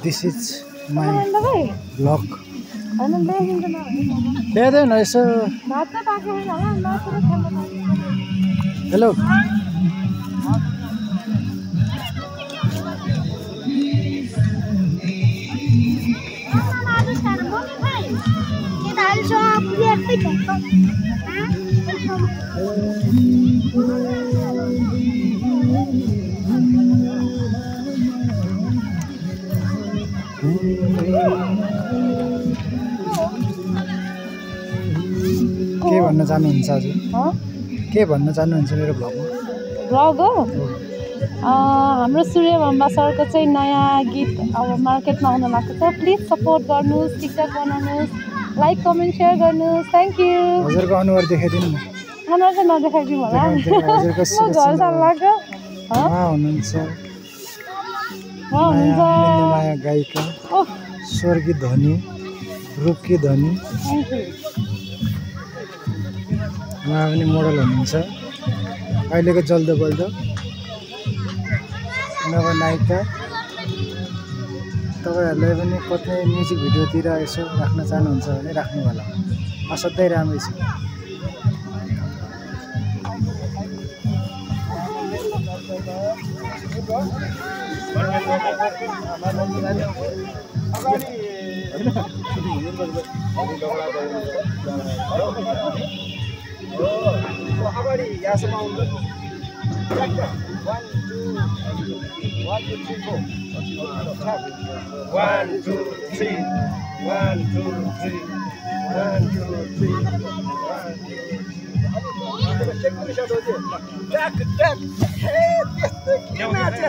This is my vlog. Hello. के भन्न चाहनुहुन्छ हजुर? के भन्न चाहनुहुन्छ मेरो भ्लगमा? भ्लग हो हाम्रो सूर्यभम्बा सरको चाहिँ नयाँ गीत अब मार्केटमा आउन लागेको छ। प्लिज सपोर्ट गर्नुहोस्, टिकटक बनाउनुहोस्, लाइक कमेन्ट सेयर गर्नुहोस्। Thank you. हजुरको अनुहार देखाइदिनु न। अनुहार चाहिँ नदेखाइदिउँ होला। हजुरको घर साल्लाको हुनुहुन्छ नयाँ गायिका, स्वर्गीय धनी, रूपकी धनी। उहाँ पनि मोडल हुनुहुन्छ अहिलेको जल्दो बल्दो नवनायिका। तपाईँहरूलाई पनि कतै म्युजिक भिडियोतिर यसो राख्न चाहनुहुन्छ भने राख्नु होला, असाध्यै राम्रो छ। अगाडि यहाँसम्म आउनु। 1 2 3 4 1 2 3 1 2 3 1 2 3 ट्याक ट्याक हे त्यस्तो किन नाच्छ?